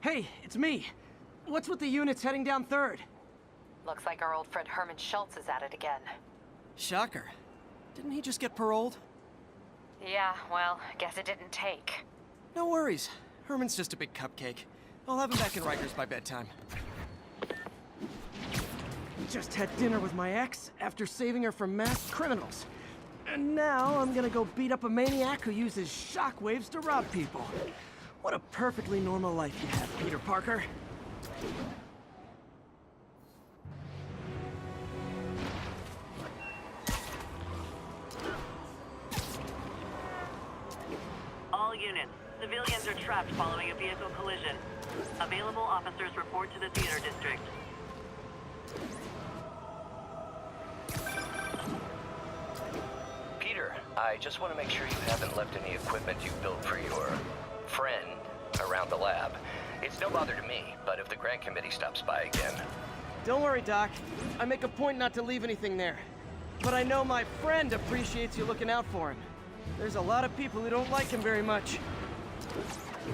Hey, it's me. What's with the units heading down 3rd? Looks like our old friend Herman Schultz is at it again. Shocker. Didn't he just get paroled? Yeah, well, guess it didn't take. No worries. Herman's just a big cupcake. I'll have him back in Rikers by bedtime. Just had dinner with my ex after saving her from masked criminals. And now I'm gonna go beat up a maniac who uses shockwaves to rob people. What a perfectly normal life you have, Peter Parker. All units, civilians are trapped following a vehicle collision. Available officers report to the theater district. Peter, I just want to make sure you haven't left any equipment you built for your friend around the lab. It's no bother to me, but if the grant committee stops by again... Don't worry, Doc. I make a point not to leave anything there. But I know my friend appreciates you looking out for him. There's a lot of people who don't like him very much.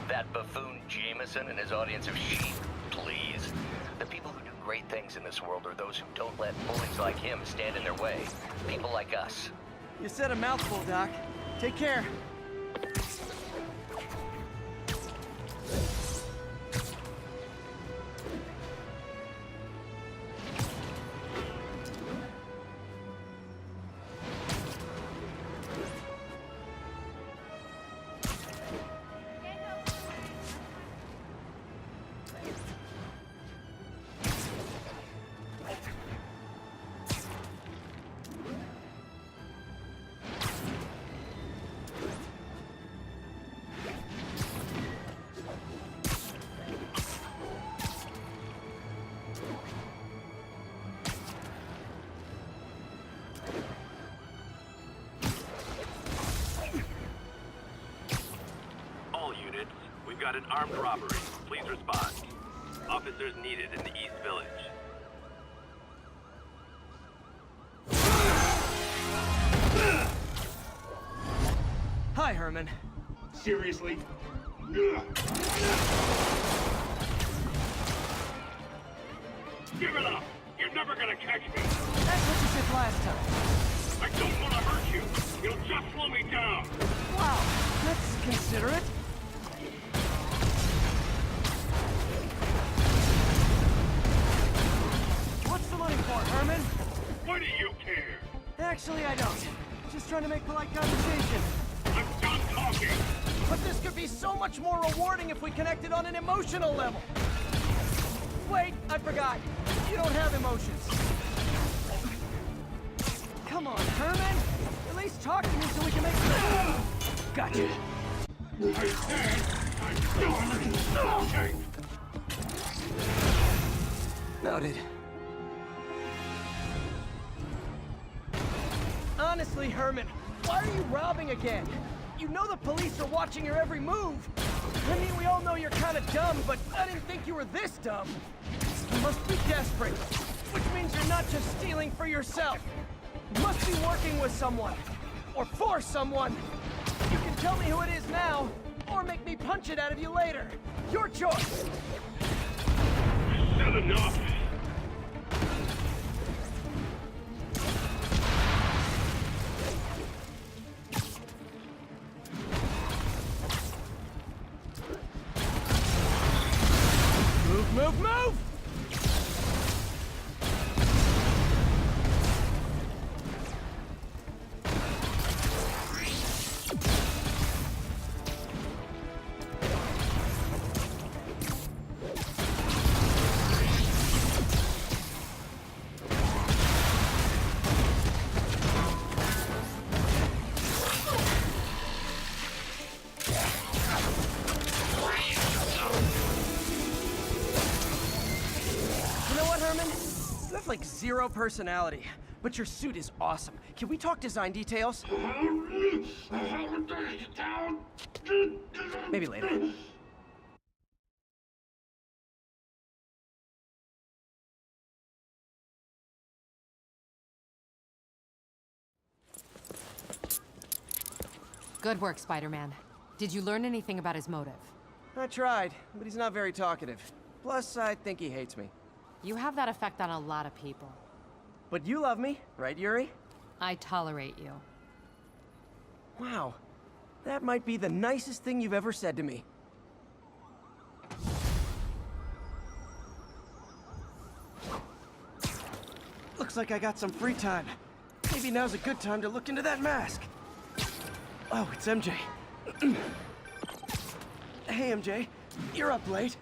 That buffoon Jameson and his audience of sheep, please. The people who do great things in this world are those who don't let bullies like him stand in their way. People like us. You said a mouthful, Doc. Take care. We've got an armed robbery. Please respond. Officers needed in the East Village. Hi, Herman. Seriously? Give it up! You're never gonna catch me! That's what you said last time. I don't want to hurt you! You'll just slow me down! Wow, that's considerate. What's the money for, Herman? Why do you care? Actually, I don't. Just trying to make polite conversation. I'm done talking! But this could be so much more rewarding if we connected on an emotional level. Wait, I forgot. You don't have emotions. Come on, Herman. At least talk to me so we can make... Gotcha. I said I'm done talking! Noted. Honestly, Herman, why are you robbing again? You know the police are watching your every move. I mean, we all know you're kind of dumb, but I didn't think you were this dumb. You must be desperate, which means you're not just stealing for yourself. You must be working with someone, or for someone. You can tell me who it is now, or make me punch it out of you later. Your choice. Said enough! Move, move, move! Like zero personality, but your suit is awesome. Can we talk design details? Maybe later. Good work, Spider-Man. Did you learn anything about his motive? I tried, but he's not very talkative. Plus, I think he hates me. You have that effect on a lot of people. But you love me, right, Yuri? I tolerate you. Wow. That might be the nicest thing you've ever said to me. Looks like I got some free time. Maybe now's a good time to look into that mask. Oh, it's MJ. Hey, MJ. You're up late.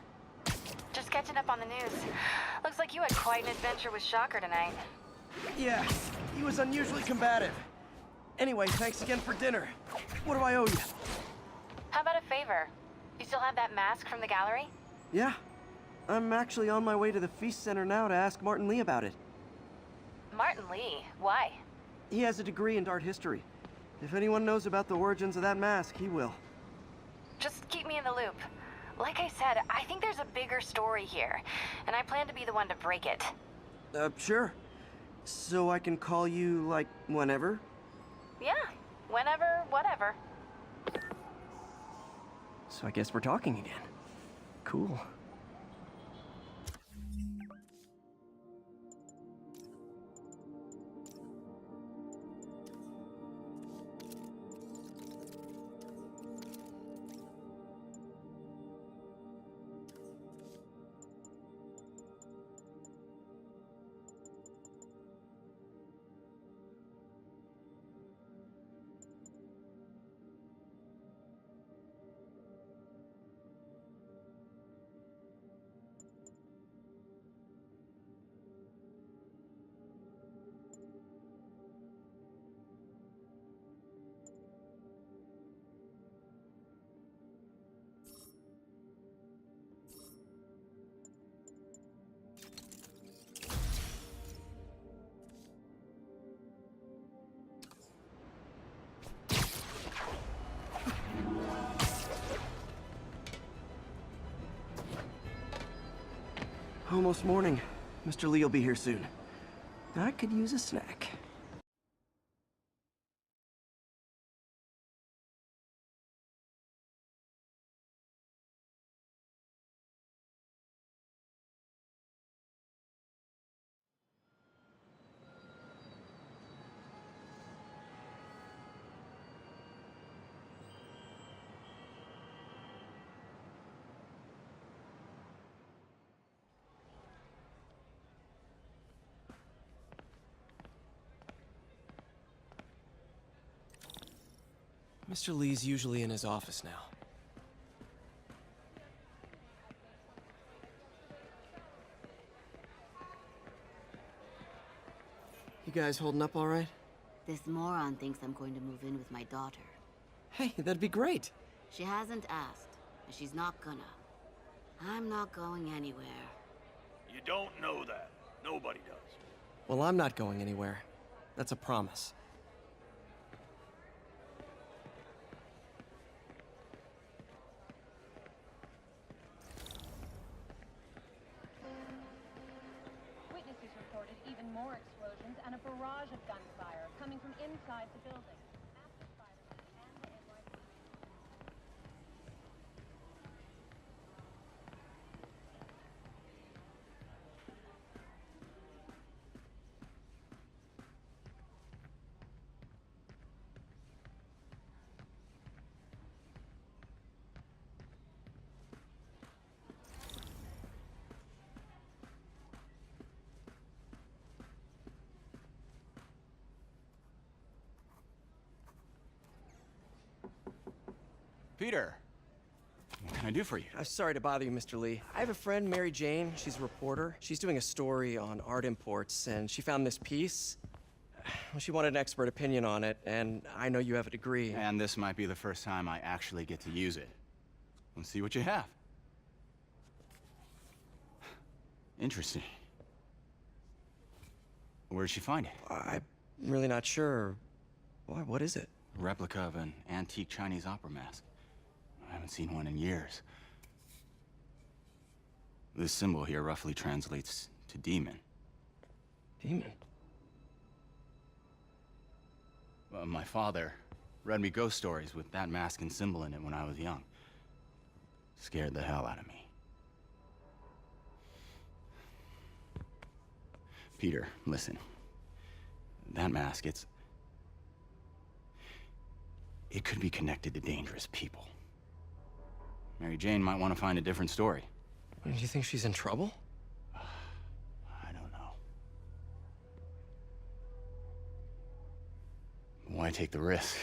Just catching up on the news. Looks like you had quite an adventure with Shocker tonight. Yeah, he was unusually combative. Anyway, thanks again for dinner. What do I owe you? How about a favor? You still have that mask from the gallery? Yeah. I'm actually on my way to the Feast Center now to ask Martin Lee about it. Martin Lee? Why? He has a degree in art history. If anyone knows about the origins of that mask, he will. Just keep me in the loop. Like I said, I think there's a bigger story here, and I plan to be the one to break it. Sure. So I can call you, like, whenever? Yeah, whenever, whatever. So I guess we're talking again. Cool. Almost morning. Mr. Lee will be here soon. I could use a snack. Mr. Lee's usually in his office now. You guys holding up all right? This moron thinks I'm going to move in with my daughter. Hey, that'd be great. She hasn't asked, and she's not gonna. I'm not going anywhere. You don't know that. Nobody does. Well, I'm not going anywhere. That's a promise. Witnesses reported even more explosions and a barrage of gunfire coming from inside the building. Massive Spider-Man and the NYPD. Peter, what can I do for you? I'm sorry to bother you, Mr. Lee. I have a friend, Mary Jane. She's a reporter. She's doing a story on art imports, and she found this piece. Well, she wanted an expert opinion on it, and I know you have a degree. And this might be the first time I actually get to use it. Let's see what you have. Interesting. Where did she find it? I'm really not sure. Why, what is it? A replica of an antique Chinese opera mask. I haven't seen one in years. This symbol here roughly translates to demon. Demon? My father read me ghost stories with that mask and symbol in it when I was young. scared the hell out of me. Peter, listen. That mask, it could be connected to dangerous people. Mary Jane might want to find a different story. Do you think she's in trouble? I don't know. Why take the risk?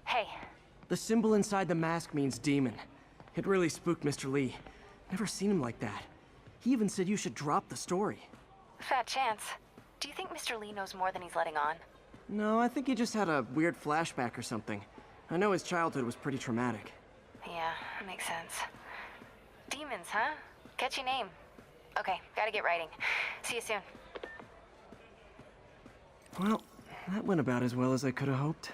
Hey, The symbol inside the mask means demon. It really spooked Mr. Lee. Never seen him like that. He even said you should drop the story. fat chance. Do you think Mr. Lee knows more than he's letting on? No, I think he just had a weird flashback or something. I know his childhood was pretty traumatic. Yeah, that makes sense. Demons, huh? Catchy name. Okay, gotta get writing. See you soon. Well, that went about as well as I could have hoped.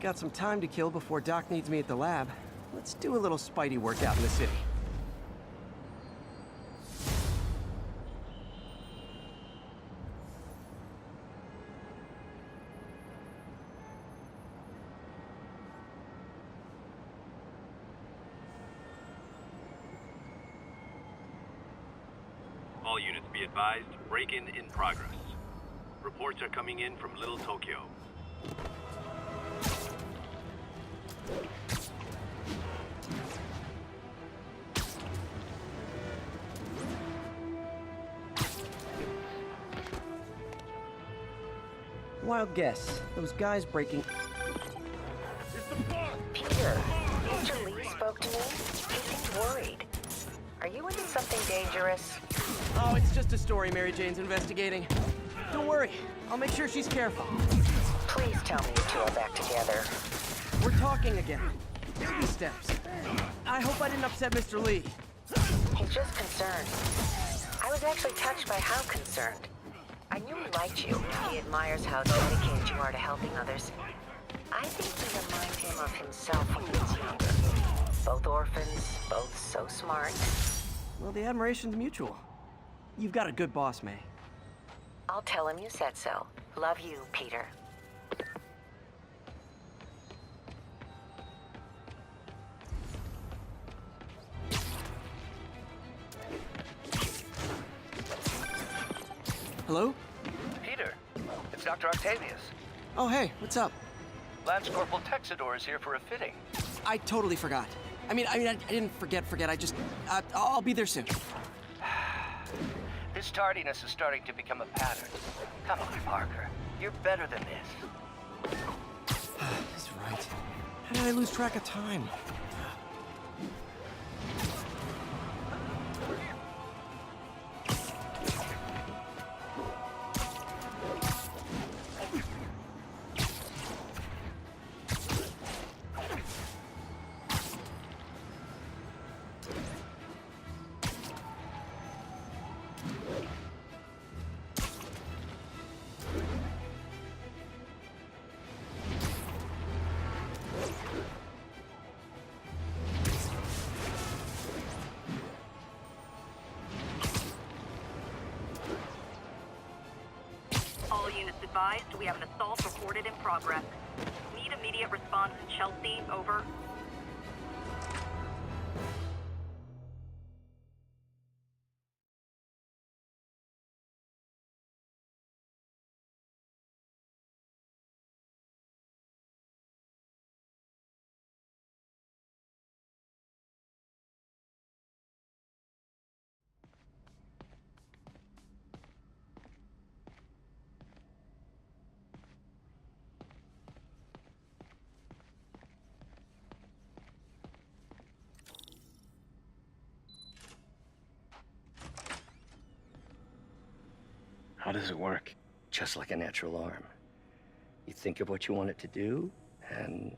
Got some time to kill before Doc needs me at the lab. Let's do a little Spidey workout in the city. All units be advised, break-in in progress. Reports are coming in from Little Tokyo. Wild guess. Those guys breaking... Peter, Mr. Lee spoke to me. He seemed worried. Are you into something dangerous? Oh, it's just a story Mary Jane's investigating. Don't worry. I'll make sure she's careful. Please tell me you two are back together. We're talking again. Baby steps. I hope I didn't upset Mr. Lee. He's just concerned. I was actually touched by how concerned. I knew he liked you. He admires how dedicated you are to helping others. I think you remind him of himself when he was younger. Both orphans, both so smart. Well, the admiration's mutual. You've got a good boss, May. I'll tell him you said so. Love you, Peter. Hello? Peter, it's Dr. Octavius. Oh, hey, what's up? Lance Corporal Texador is here for a fitting. I totally forgot. I didn't forget. I just... I'll be there soon. This tardiness is starting to become a pattern. Come on, Parker. You're better than this. He's right. How did I lose track of time? All units advised, we have an assault reported in progress. Need immediate response in Chelsea, over. does it work? Just like a natural arm. You think of what you want it to do, and...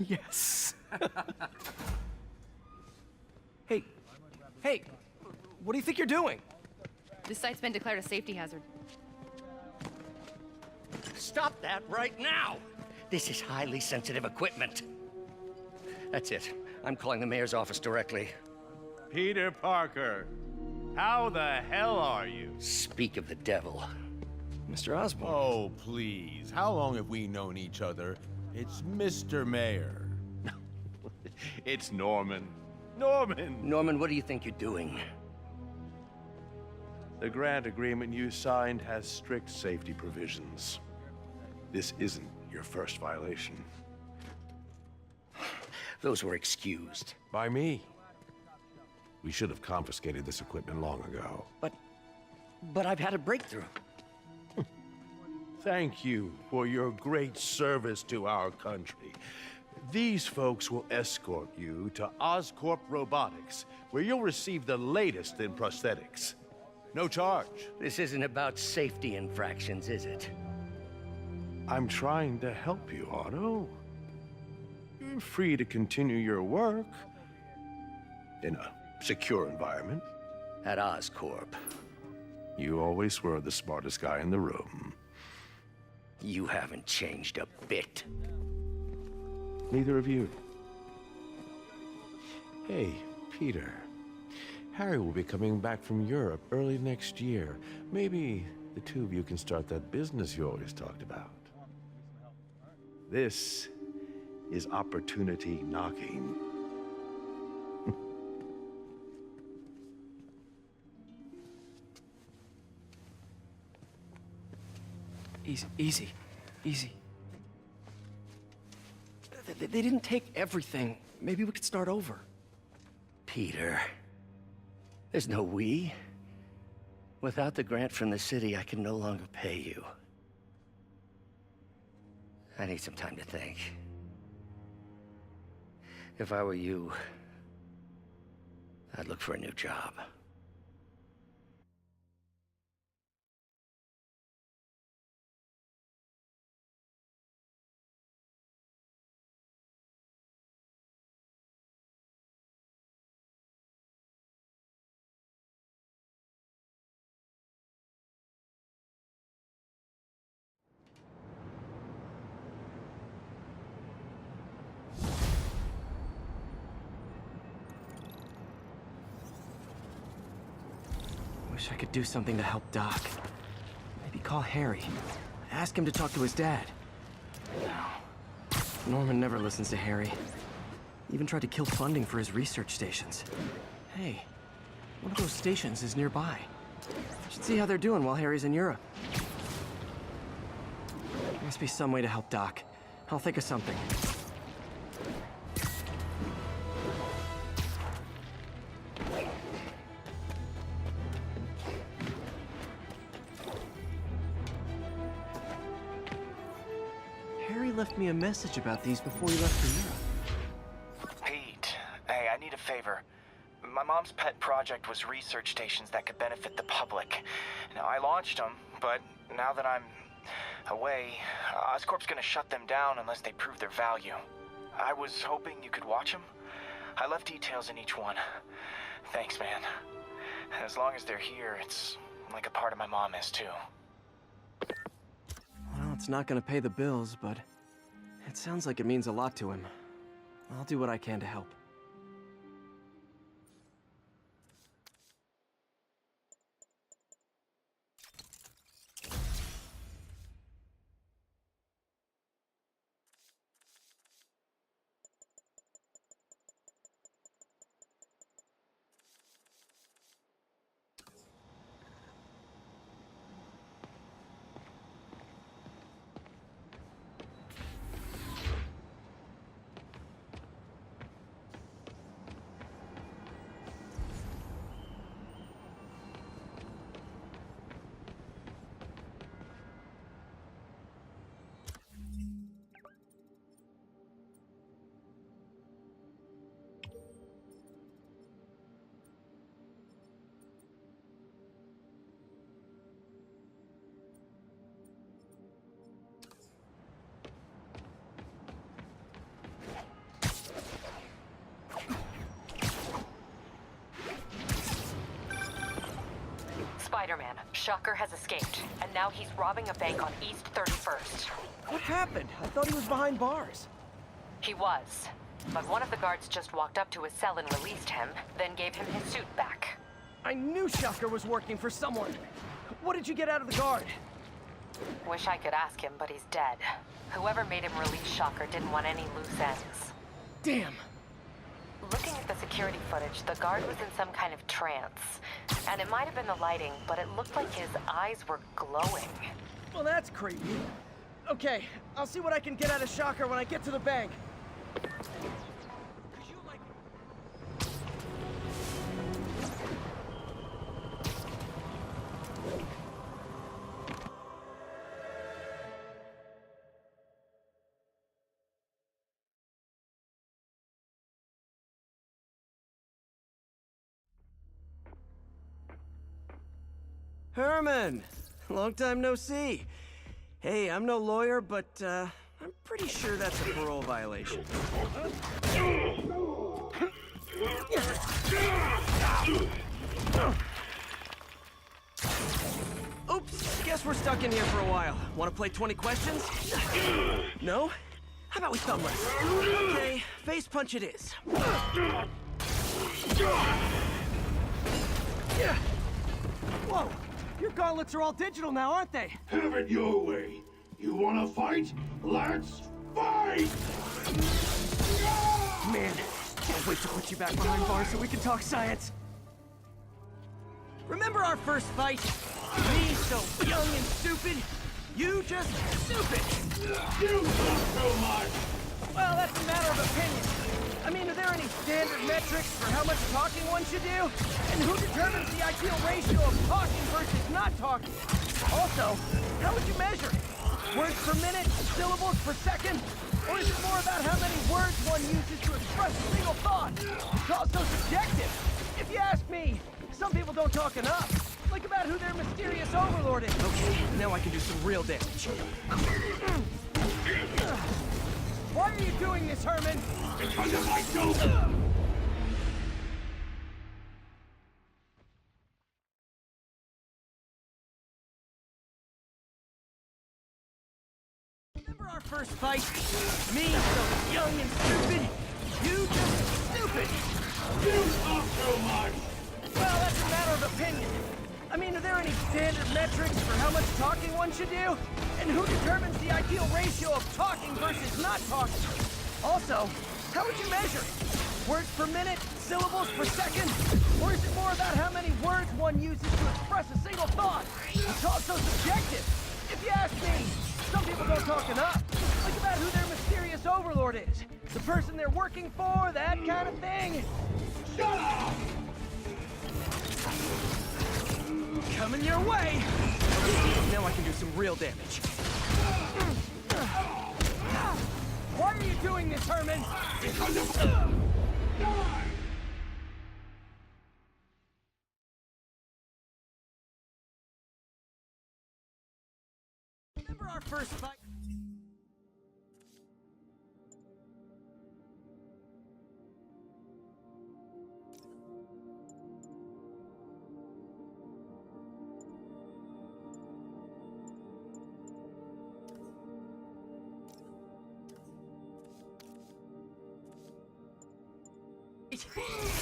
Yes. Hey, hey, what do you think you're doing? This site's been declared a safety hazard. Stop that right now! This is highly sensitive equipment. That's it. I'm calling the mayor's office directly. Peter Parker, how the hell are you? Speak of the devil. Mr. Osborn. Oh, please. How long have we known each other? It's Mr. Mayor. It's Norman. Norman! Norman, what do you think you're doing? The grant agreement you signed has strict safety provisions. This isn't your first violation. Those were excused. By me. We should have confiscated this equipment long ago. But I've had a breakthrough. Thank you for your great service to our country. These folks will escort you to Oscorp Robotics, where you'll receive the latest in prosthetics. No charge. This isn't about safety infractions, is it? I'm trying to help you, Otto. You're free to continue your work in a secure environment. At Oscorp. You always were the smartest guy in the room. You haven't changed a bit. Neither of you. Hey, Peter. Harry will be coming back from Europe early next year. Maybe the two of you can start that business you always talked about. This is opportunity knocking. Easy. They didn't take everything. Maybe we could start over. Peter, there's no we. Without the grant from the city, I can no longer pay you. I need some time to think. If I were you, I'd look for a new job. Wish I could do something to help Doc. Maybe call Harry. Ask him to talk to his dad. No. Norman never listens to Harry. Even tried to kill funding for his research stations. Hey, one of those stations is nearby. Should see how they're doing while Harry's in Europe. There must be some way to help Doc. I'll think of something. Harry left me a message about these before he left for Europe. Pete, hey, I need a favor. My mom's pet project was research stations that could benefit the public. Now, I launched them, but now that I'm away, Oscorp's gonna shut them down unless they prove their value. I was hoping you could watch them. I left details in each one. Thanks, man. As long as they're here, it's like a part of my mom is, too. Well, it's not gonna pay the bills, but it sounds like it means a lot to him. I'll do what I can to help. Spider-Man, Shocker has escaped, and now he's robbing a bank on East 31st. What happened? I thought he was behind bars. He was, but one of the guards just walked up to his cell and released him, then gave him his suit back. I knew Shocker was working for someone. What did you get out of the guard? Wish I could ask him, but he's dead. Whoever made him release Shocker didn't want any loose ends. Damn. Looking at the security footage, the guard was in some kind of trance. And it might have been the lighting, but it looked like his eyes were glowing. Well, that's creepy. Okay, I'll see what I can get out of Shocker when I get to the bank. Herman! Long time no see. Hey, I'm no lawyer, but, I'm pretty sure that's a parole violation. Oops, guess we're stuck in here for a while. Want to play 20 questions? No? How about we thumb wrestle? Okay, face punch it is. Whoa! Your gauntlets are all digital now, aren't they? Have it your way. You wanna fight? Let's fight! Man, can't wait to put you back behind bars so we can talk science. Remember our first fight? Me so young and stupid, you just stupid. You talk too much! Well, that's a matter of opinion. I mean, are there any standard metrics for how much talking one should do? And who determines the ideal ratio of talking versus not talking? Also, how would you measure it? Words per minute, syllables per second? Or is it more about how many words one uses to express a single thought? It's also subjective. If you ask me, some people don't talk enough. Like about who their mysterious overlord is. Okay, now I can do some real damage. Why are you doing this, Herman? Because of my dope! Remember our first fight? Me so young and stupid, you just stupid! You talk too much! Well, that's a matter of opinion. I mean, are there any standard metrics for how much talking one should do? And who determines the ideal ratio of talking versus not talking? Also, how would you measure it? Words per minute, syllables per second? Or is it more about how many words one uses to express a single thought? It's also subjective. If you ask me, some people don't talk enough. Like about who their mysterious overlord is. The person they're working for, that kind of thing. Shut up! Coming your way! Now I can do some real damage. Why are you doing this, Herman? Because of... Remember our first fight?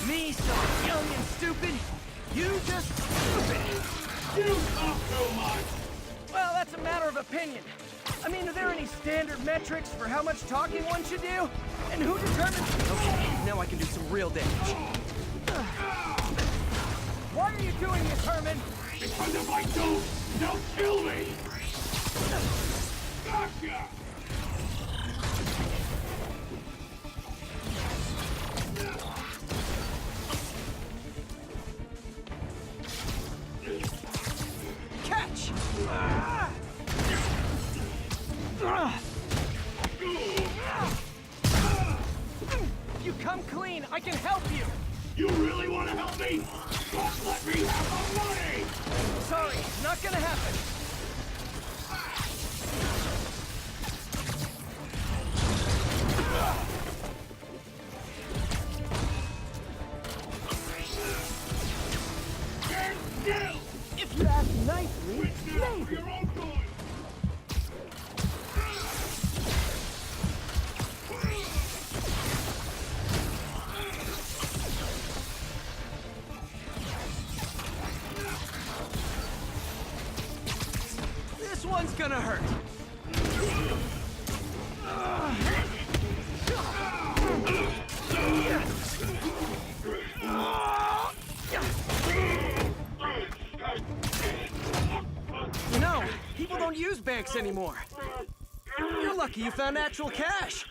Me so young and stupid, you just stupid. You talk too much! Well, that's a matter of opinion. I mean, are there any standard metrics for how much talking one should do? And who determines... Okay, now I can do some real damage. Why are you doing this, Herman? Because if I don't, they'll kill me! Gotcha! Catch! If you come clean, I can help you! You really want to help me? Just let me have the money! Sorry, not gonna happen. If If you ask nicely, maybe. This one's gonna hurt. You know, people don't use banks anymore. You're lucky you found actual cash.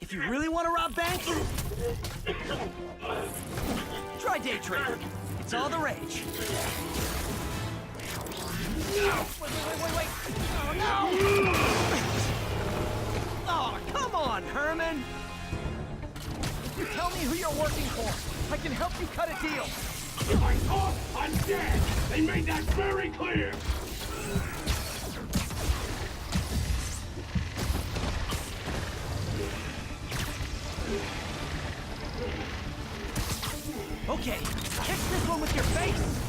If you really want to rob banks, try day trading. It's all the rage. Wait. Oh, no! Oh, come on, Herman! If you tell me who you're working for, I can help you cut a deal. If I talk, I'm dead! They made that very clear! Okay, catch this one with your face!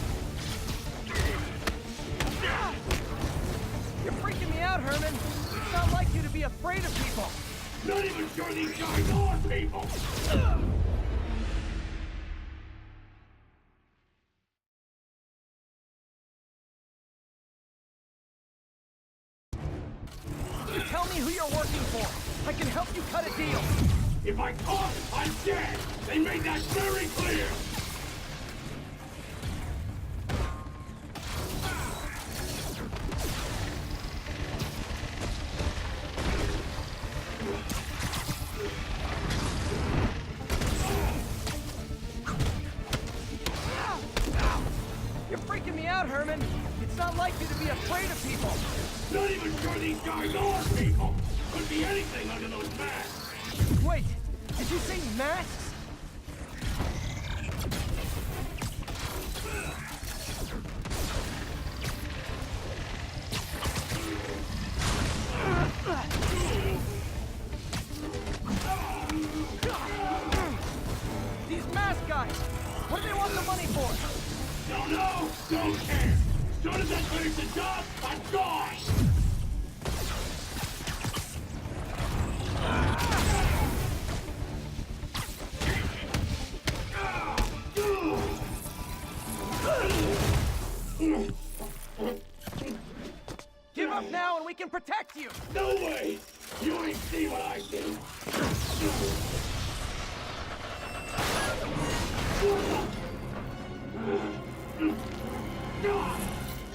You're freaking me out, Herman. It's not like you to be afraid of people. Not even sure these guys are people! You tell me who you're working for. I can help you cut a deal. If I talk, I'm dead! They made that very clear! You're freaking me out, Herman. It's not like you to be afraid of people. Not even sure these guys are people! Could be anything under those masks! Wait, did you say masks? These mask guys, what do they want the money for? Don't know, don't care! As soon as I finish the job, I'm gone! Give up now and we can protect you! No way! You ain't see what I see!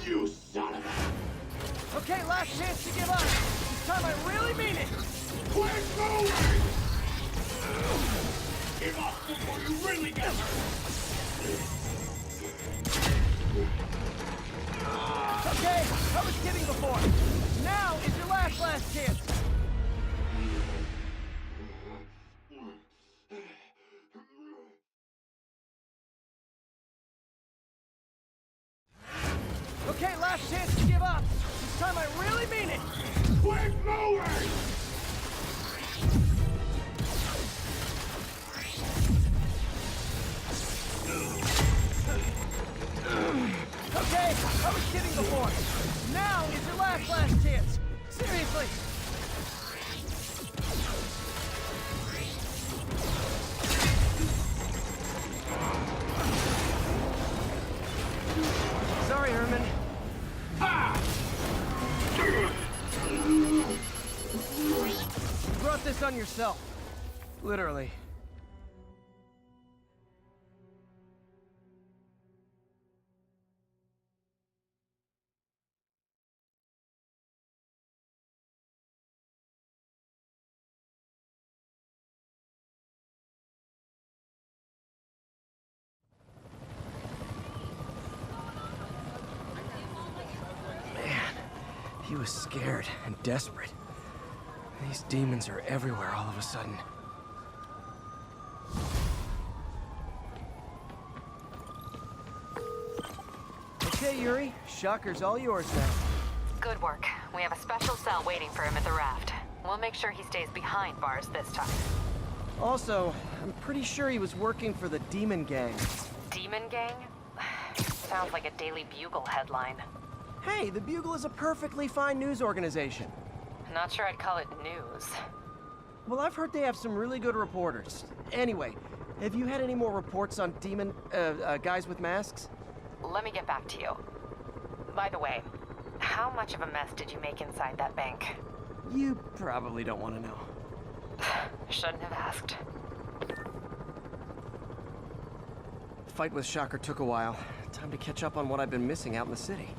You son of a... Okay, last chance to give up. This time I really mean it! Quit moving! Give up before you really get hurt! Okay, I was kidding before. Now is your last chance. Okay, last chance to give up. This time I really mean it. Quit moving! Okay, I was kidding before. Now is your last chance. Seriously. Sorry, Herman. You brought this on yourself. Literally. He was scared and desperate. These demons are everywhere all of a sudden. Okay, Yuri. Shocker's all yours now. Good work. We have a special cell waiting for him at the raft. We'll make sure he stays behind bars this time. Also, I'm pretty sure he was working for the Demon Gang. Demon Gang? sounds like a Daily Bugle headline. Hey, the Bugle is a perfectly fine news organization. Not sure I'd call it news. Well, I've heard they have some really good reporters. Anyway, have you had any more reports on guys with masks? Let me get back to you. By the way, how much of a mess did you make inside that bank? You probably don't want to know. Shouldn't have asked. Fight with Shocker took a while. Time to catch up on what I've been missing out in the city.